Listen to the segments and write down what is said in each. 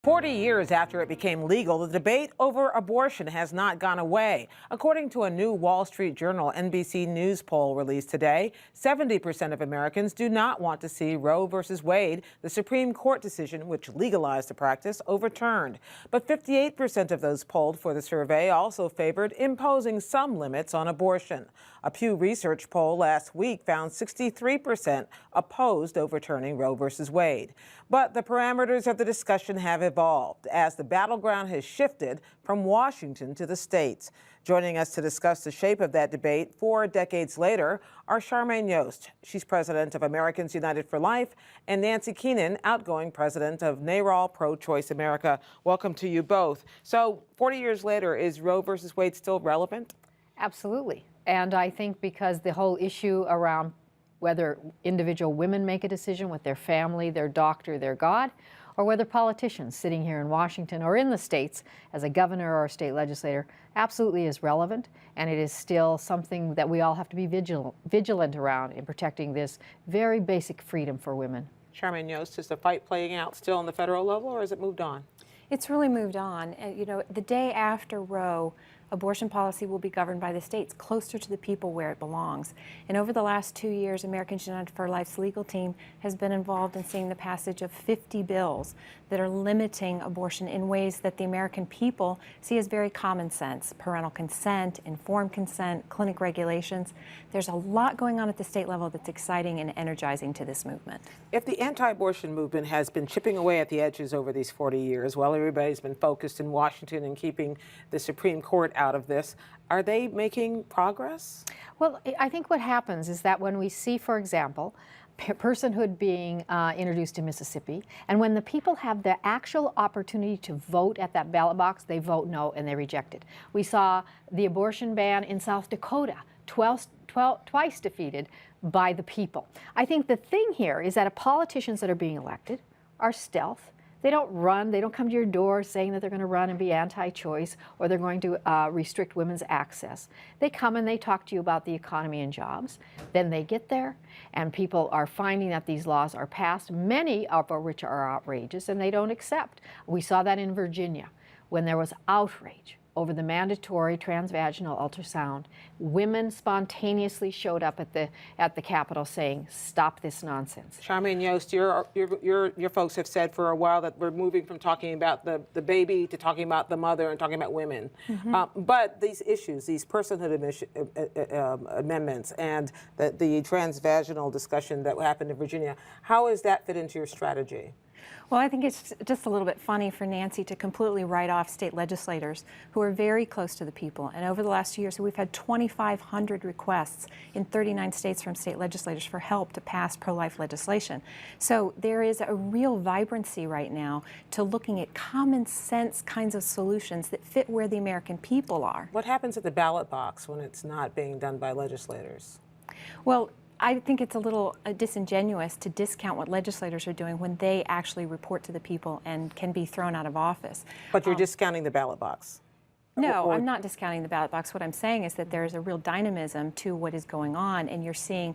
40 years after it became legal, the debate over abortion has not gone away. According to a new Wall Street Journal NBC News poll released today, 70% of Americans do not want to see Roe v. Wade, the Supreme Court decision which legalized the practice, overturned. But 58% of those polled for the survey also favored imposing some limits on abortion. A Pew Research poll last week found 63% opposed overturning Roe v. Wade. But the parameters of the discussion have evolved as the battleground has shifted from Washington to the states. Joining us to discuss the shape of that debate 4 decades later are Charmaine Yoest. She's president of Americans United for Life, and Nancy Keenan, outgoing president of NARAL Pro-Choice America. Welcome to you both. So 40 years later, is Roe v. Wade still relevant? Absolutely. And I think because the whole issue around whether individual women make a decision with their family, their doctor, their God, or whether politicians sitting here in Washington or in the states as a governor or a state legislator absolutely is relevant, and it is still something that we all have to be vigilant around in protecting this very basic freedom for women. Charmaine Yoest, is the fight playing out still on the federal level, or has it moved on? It's really moved on. You know, the day after Roe, abortion policy will be governed by the states, closer to the people where it belongs. And over the last 2 years, Americans United for Life's legal team has been involved in seeing the passage of 50 bills that are limiting abortion in ways that the American people see as very common sense. Parental consent, informed consent, clinic regulations. There's a lot going on at the state level that's exciting and energizing to this movement. If the anti-abortion movement has been chipping away at the edges over these 40 years, while everybody's been focused in Washington and keeping the Supreme Court out of this, are they making progress? Well, I think what happens is that when we see, for example, personhood being introduced in Mississippi, and when the people have the actual opportunity to vote at that ballot box, they vote no and they reject it. We saw the abortion ban in South Dakota, twice defeated by the people. I think the thing here is that politicians that are being elected are stealth. They don't run, they don't come to your door saying that they're going to run and be anti-choice or they're going to restrict women's access. They come and they talk to you about the economy and jobs. Then they get there and people are finding that these laws are passed, many of which are outrageous, and they don't accept. We saw that in Virginia when there was outrage over the mandatory transvaginal ultrasound. Women spontaneously showed up at the Capitol saying, "Stop this nonsense." Charmaine Yoest, your folks have said for a while that we're moving from talking about the baby to talking about the mother and talking about women. But these issues, these personhood amendments and the transvaginal discussion that happened in Virginia, how does that fit into your strategy? Well, I think it's just a little bit funny for Nancy to completely write off state legislators who are very close to the people. And over the last 2 years, we've had 2,500 requests in 39 states from state legislators for help to pass pro-life legislation. So there is a real vibrancy right now to looking at common sense kinds of solutions that fit where the American people are. What happens at the ballot box when it's not being done by legislators? Well, I think it's a little disingenuous to discount what legislators are doing when they actually report to the people and can be thrown out of office. But you're discounting the ballot box. No, I'm not discounting the ballot box. What I'm saying is that there is a real dynamism to what is going on, and you're seeing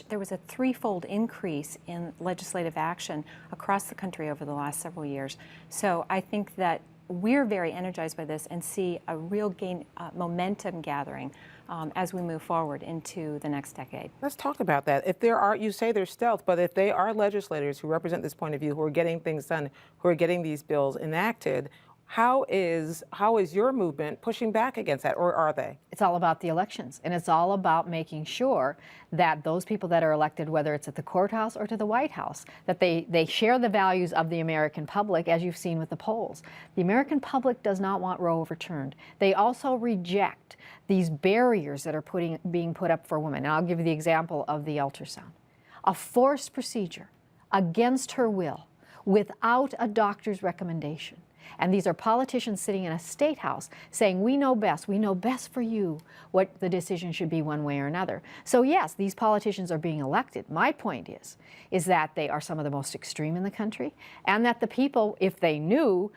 there was a threefold increase in legislative action across the country over the last several years. So I think that we're very energized by this and see a real momentum gathering as we move forward into the next decade. Let's talk about that. If there are, you say they're stealth, but if they are legislators who represent this point of view, who are getting things done, who are getting these bills enacted, how is your movement pushing back against that, or are they? It's all about the elections, and it's all about making sure that those people that are elected, whether it's at the courthouse or to the White House, that they share the values of the American public, as you've seen with the polls. The American public does not want Roe overturned. They also reject these barriers that are being put up for women. And I'll give you the example of the ultrasound. A forced procedure against her will, without a doctor's recommendation. And these are politicians sitting in a state house saying, we know best for you what the decision should be one way or another. So yes, these politicians are being elected. My point is that they are some of the most extreme in the country, and that the people, if they knew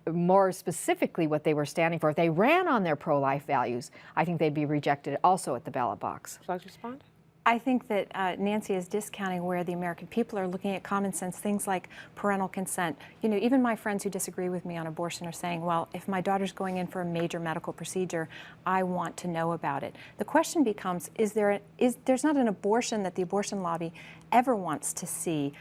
more specifically what they were standing for, if they ran on their pro-life values, I think they'd be rejected also at the ballot box. Would you like to respond? I think that Nancy is discounting where the American people are looking at common sense, things like parental consent. You know, even my friends who disagree with me on abortion are saying, well, if my daughter's going in for a major medical procedure, I want to know about it. The question becomes, there's not an abortion that the abortion lobby ever wants to see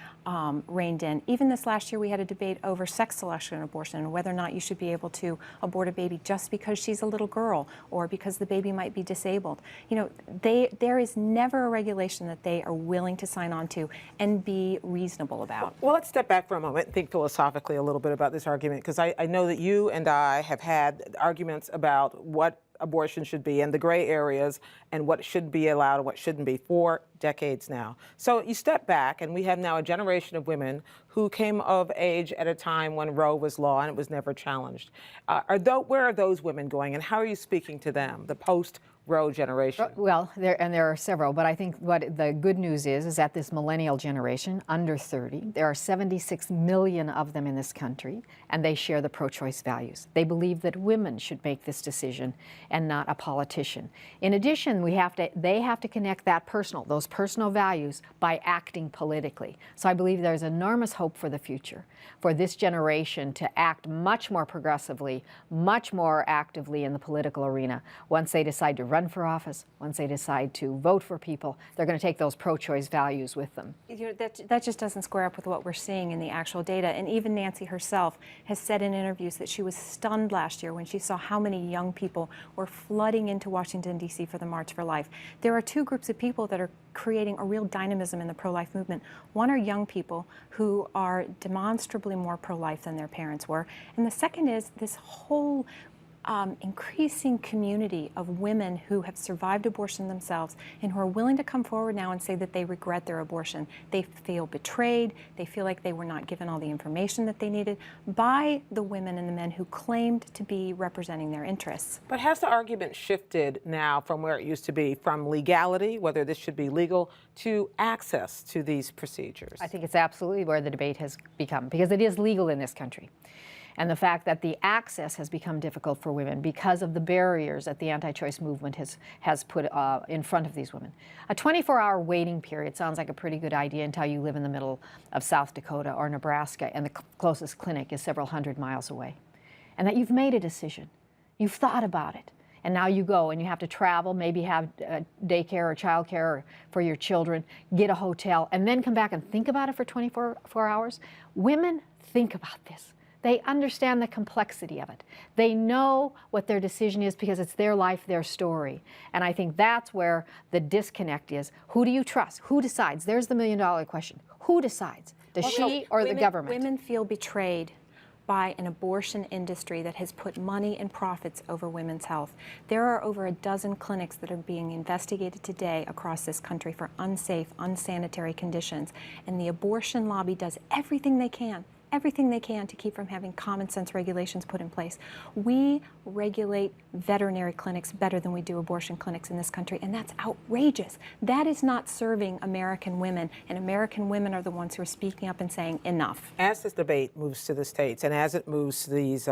reined in. Even this last year, we had a debate over sex selection abortion and whether or not you should be able to abort a baby just because she's a little girl or because the baby might be disabled. You know, there is never a regulation that they are willing to sign on to and be reasonable about. Well, let's step back for a moment and think philosophically a little bit about this argument, because I know that you and I have had arguments about what abortion should be and the gray areas and what should be allowed and what shouldn't be for decades now. So you step back, and we have now a generation of women who came of age at a time when Roe was law and it was never challenged. Where are those women going, and how are you speaking to them, the post-Roe generation? Well, there are several, but I think what the good news is that this millennial generation, under 30, there are 76 million of them in this country, and they share the pro-choice values. They believe that women should make this decision and not a politician. In addition, they have to connect those personal values by acting politically. So I believe there's enormous hope for the future, for this generation to act much more progressively, much more actively in the political arena. Once they decide to run for office, once they decide to vote for people, they're going to take those pro-choice values with them. You know, that just doesn't square up with what we're seeing in the actual data. And even Nancy herself has said in interviews that she was stunned last year when she saw how many young people were flooding into Washington, D.C. for the March for Life. There are two groups of people that are creating a real dynamism in the pro-life movement. One are young people who are demonstrably more pro-life than their parents were. And the second is this whole increasing community of women who have survived abortion themselves and who are willing to come forward now and say that they regret their abortion. They feel betrayed. They feel like they were not given all the information that they needed by the women and the men who claimed to be representing their interests. But has the argument shifted now from where it used to be, from legality, whether this should be legal, to access to these procedures? I think it's absolutely where the debate has become, because it is legal in this country. And the fact that the access has become difficult for women because of the barriers that the anti-choice movement has put in front of these women. A 24-hour waiting period sounds like a pretty good idea until you live in the middle of South Dakota or Nebraska and the closest clinic is several hundred miles away. And that you've made a decision. You've thought about it. And now you go and you have to travel, maybe have daycare or childcare for your children, get a hotel, and then come back and think about it for 24 hours. Women think about this. They understand the complexity of it. They know what their decision is because it's their life, their story. And I think that's where the disconnect is. Who do you trust? Who decides? There's the million-dollar question. Who decides? Does she or the government? Women feel betrayed by an abortion industry that has put money and profits over women's health. There are over a dozen clinics that are being investigated today across this country for unsafe, unsanitary conditions. And the abortion lobby does everything they can to keep from having common sense regulations put in place. We regulate veterinary clinics better than we do abortion clinics in this country, and that's outrageous. That is not serving American women, and American women are the ones who are speaking up and saying enough. As this debate moves to the states and as it moves to these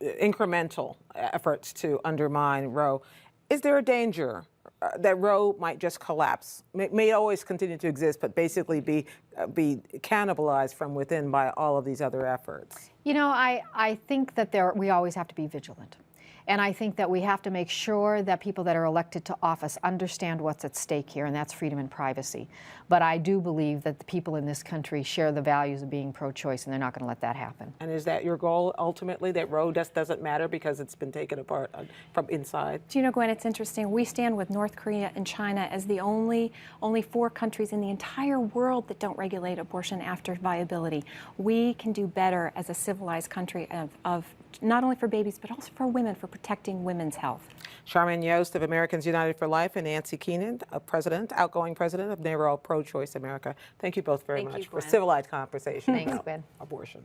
incremental efforts to undermine Roe, is there a danger that Roe might just collapse, may always continue to exist, but basically be cannibalized from within by all of these other efforts? You know, I think that we always have to be vigilant. And I think that we have to make sure that people that are elected to office understand what's at stake here, and that's freedom and privacy. But I do believe that the people in this country share the values of being pro-choice, and they're not going to let that happen. And is that your goal, ultimately, that Roe just doesn't matter because it's been taken apart from inside? Do you know, Gwen, it's interesting. We stand with North Korea and China as the only 4 countries in the entire world that don't regulate abortion after viability. We can do better as a civilized country of not only for babies, but also for women, for protecting women's health. Charmaine Yoest of Americans United for Life and Nancy Keenan, outgoing president of NARAL Pro-Choice America. Thank you both very much for civilized conversation Thanks, about Gwen. abortion.